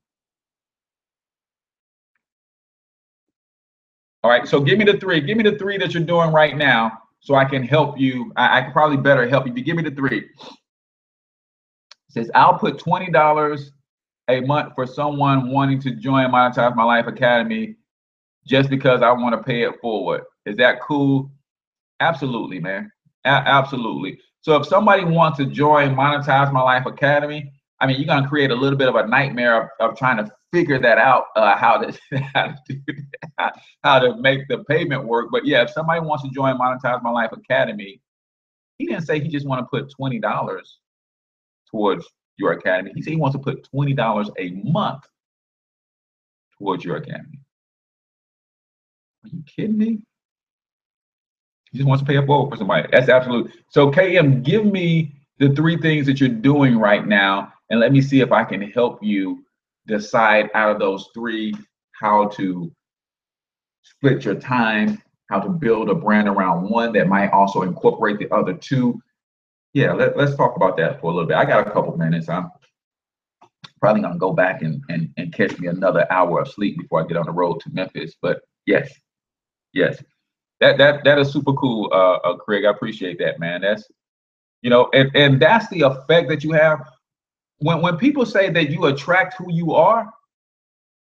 All right, so give me the three. Give me the three that you're doing right now so I can help you. I can probably better help you. But give me the three. It says, I'll put $20 a month for someone wanting to join Monetize My Life Academy just because I want to pay it forward. Is that cool? Absolutely, man. Absolutely. So if somebody wants to join Monetize My Life Academy, I mean, you're going to create a little bit of a nightmare of trying to figure that out, how to make the payment work. But yeah, if somebody wants to join Monetize My Life Academy, he didn't say he just want to put $20 towards your academy. He said he wants to put $20 a month towards your academy. Are you kidding me? He just wants to pay it forward for somebody. That's absolutely. So KM, give me the three things that you're doing right now, and let me see if I can help you decide out of those three how to split your time, how to build a brand around one that might also incorporate the other two. Yeah, let's talk about that for a little bit. I got a couple minutes. I'm probably gonna go back and catch me another hour of sleep before I get on the road to Memphis. But yes, that is super cool, Craig. I appreciate that, man. That's, you know, and that's the effect that you have when people say that you attract who you are.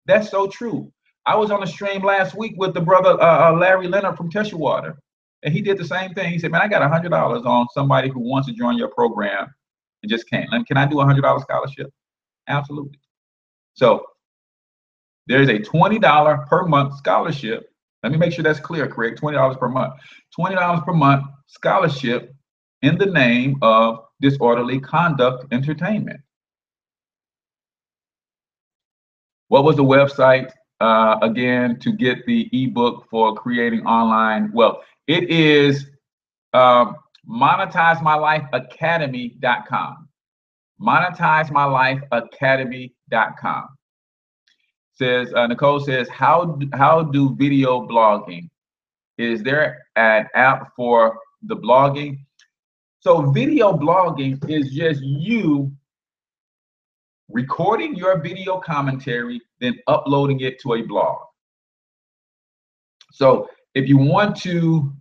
That's so true. I was on a stream last week with the brother Larry Leonard from Water, and he did the same thing. He said, "Man, I got $100 on somebody who wants to join your program and just can't. Can I do a $100 scholarship?" Absolutely. So there's a $20 per month scholarship. Let me make sure that's clear, Craig. $20 per month. $20 per month scholarship in the name of Disorderly Conduct Entertainment. What was the website again to get the ebook for creating online? Well, it is MonetizeMyLifeAcademy.com. MonetizeMyLifeAcademy.com. Says Nicole says, how do video blogging? Is there an app for the blogging? So video blogging is just you recording your video commentary, then uploading it to a blog. So if you want to,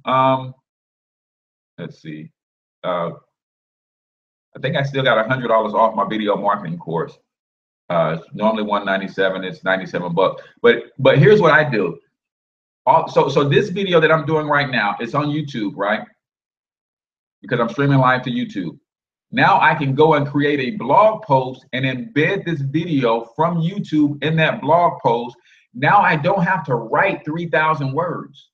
let's see, I think I still got $100 off my video marketing course. It's normally $197, it's 97 bucks. But here's what I do. So this video that I'm doing right now, it's on YouTube, right? Because I'm streaming live to YouTube. Now I can go and create a blog post and embed this video from YouTube in that blog post. Now I don't have to write 3,000 words.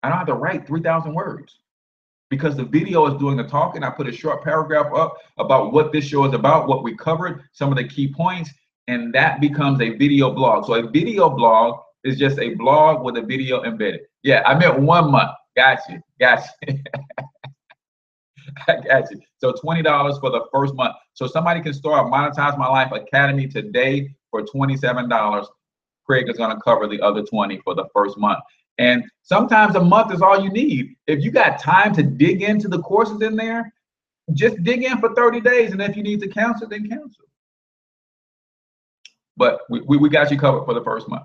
I don't have to write 3,000 words because the video is doing the talking. I put a short paragraph up about what this show is about, what we covered, some of the key points, and that becomes a video blog. So a video blog is just a blog with a video embedded. Yeah, I meant 1 month. Gotcha. I got you. So $20 for the first month. So somebody can start Monetize My Life Academy today for $27. Craig is going to cover the other 20 for the first month. And sometimes a month is all you need. If you got time to dig into the courses in there, just dig in for 30 days. And if you need to cancel, then cancel. But we got you covered for the first month.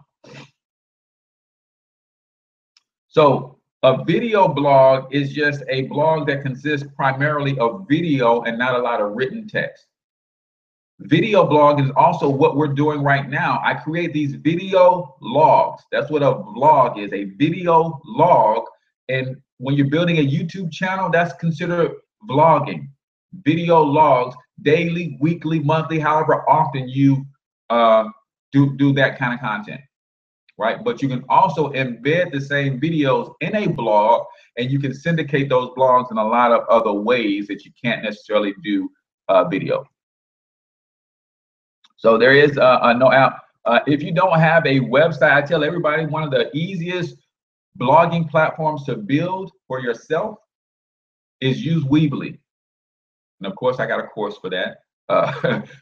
So a video blog is just a blog that consists primarily of video and not a lot of written text. Video blog is also what we're doing right now. I create these video logs. That's what a vlog is, a video log. And when you're building a YouTube channel, that's considered vlogging. Video logs, daily, weekly, monthly, however often you do that kind of content, right? But you can also embed the same videos in a blog, and you can syndicate those blogs in a lot of other ways that you can't necessarily do video. So there is no app. If you don't have a website, I tell everybody one of the easiest blogging platforms to build for yourself is use Weebly. And of course, I got a course for that.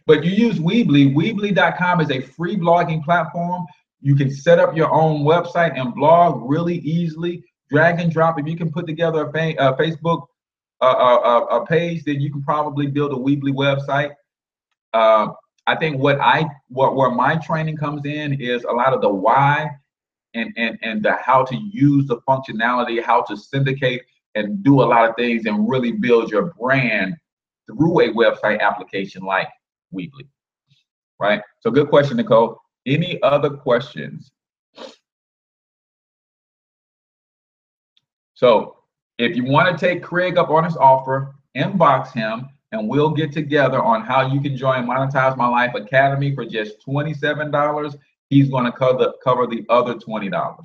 But you use Weebly. Weebly.com is a free blogging platform. You can set up your own website and blog really easily. Drag and drop. If you can put together a Facebook a page, then you can probably build a Weebly website. I think where my training comes in is a lot of the why and the how to use the functionality, how to syndicate and do a lot of things and really build your brand through a website application like Weebly, right? So good question, Nicole. Any other questions? So if you want to take Craig up on his offer, inbox him and we'll get together on how you can join Monetize My Life Academy for just $27. He's going to cover the other $20.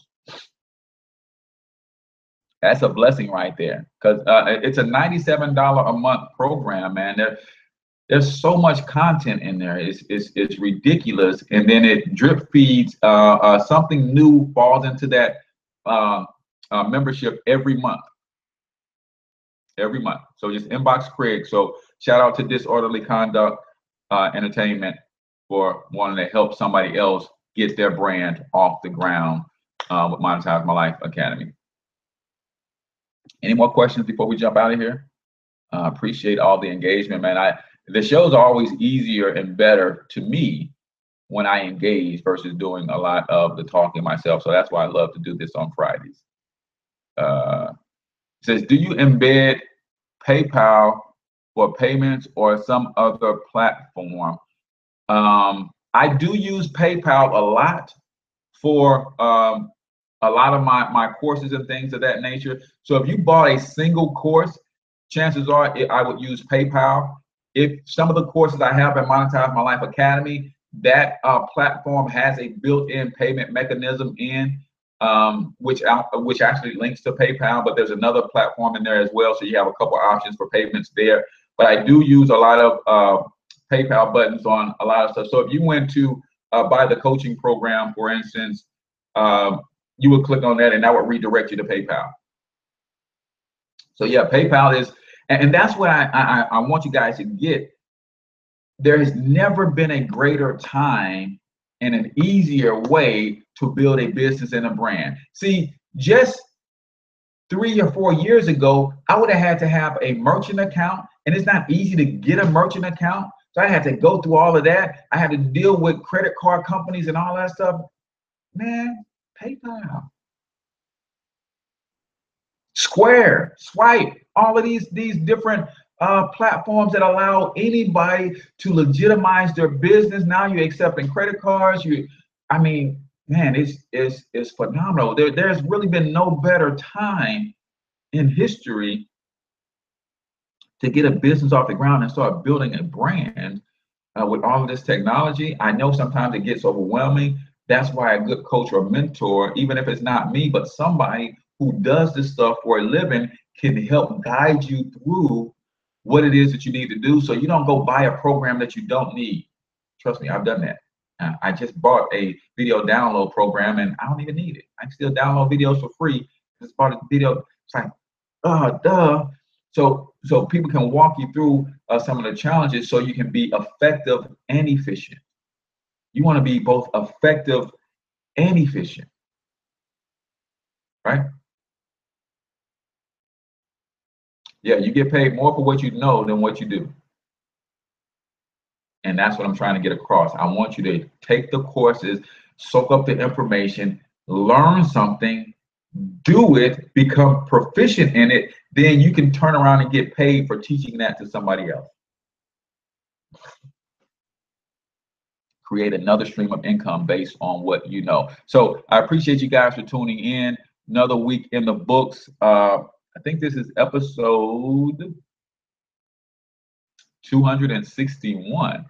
That's a blessing right there, because it's a $97 a month program, man. There's so much content in there. It's ridiculous, and then it drip feeds. Something new falls into that membership every month. Every month. So just inbox Craig. So shout out to Disorderly Conduct Entertainment for wanting to help somebody else get their brand off the ground with Monetize My Life Academy. Any more questions before we jump out of here? Appreciate all the engagement, man. The shows are always easier and better to me when I engage versus doing a lot of the talking myself. So that's why I love to do this on Fridays. It says, do you embed PayPal for payments or some other platform? I do use PayPal a lot for a lot of my courses and things of that nature. So if you bought a single course, chances are I would use PayPal. If some of the courses I have at Monetize My Life Academy, that platform has a built-in payment mechanism in, which actually links to PayPal, but there's another platform in there as well, so you have a couple options for payments there. But I do use a lot of PayPal buttons on a lot of stuff. So if you went to buy the coaching program, for instance, you would click on that and that would redirect you to PayPal. So yeah, PayPal is, and that's what I want you guys to get. There has never been a greater time and an easier way to build a business and a brand. See, just 3 or 4 years ago, I would have had to have a merchant account, and it's not easy to get a merchant account. So I had to go through all of that. I had to deal with credit card companies and all that stuff. Man, PayPal, Square, Swipe, all of these different platforms that allow anybody to legitimize their business. Now you're accepting credit cards. I mean, man, it's phenomenal. There's really been no better time in history to get a business off the ground and start building a brand with all of this technology. I know sometimes it gets overwhelming. That's why a good coach or mentor, even if it's not me, but somebody who does this stuff for a living, can help guide you through what it is that you need to do, so you don't go buy a program that you don't need. Trust me, I've done that. I just bought a video download program and I don't even need it. I can still download videos for free. Just bought a video. It's like, oh, duh. So So people can walk you through some of the challenges so you can be effective and efficient. You want to be both effective and efficient, right? Yeah, you get paid more for what you know than what you do. And that's what I'm trying to get across. I want you to take the courses, soak up the information, learn something, do it, become proficient in it. Then you can turn around and get paid for teaching that to somebody else. Create another stream of income based on what you know. So I appreciate you guys for tuning in. Another week in the books. I think this is episode 261.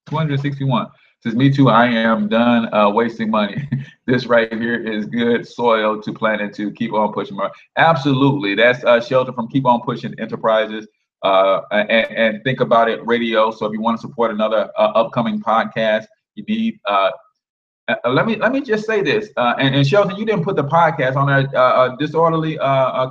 261. Says, me too, I am done wasting money. This right here is good soil to plant into. Keep on pushing more. Absolutely. That's Shelter from Keep On Pushing Enterprises. And Think About It Radio. So if you want to support another upcoming podcast, you need let me just say this, and Shelton, you didn't put the podcast on there. Disorderly,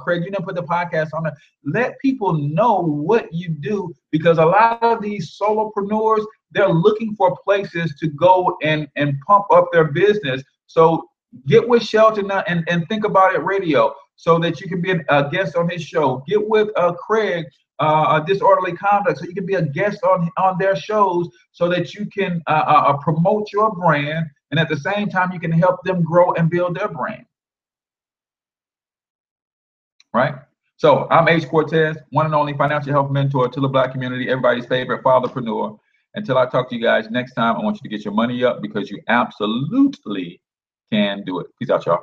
Craig, you didn't put the podcast on there. Let people know what you do, because a lot of these solopreneurs, they're looking for places to go and pump up their business. So get with Shelton and Think About It Radio so that you can be a guest on his show. Get with Craig, Disorderly Conduct, so you can be a guest on their shows so that you can promote your brand, and at the same time you can help them grow and build their brand, right? So I'm H Cortez, one and only financial health mentor to the Black community, everybody's favorite fatherpreneur. Until I talk to you guys next time, I want you to get your money up, because you absolutely can do it. Peace out, y'all.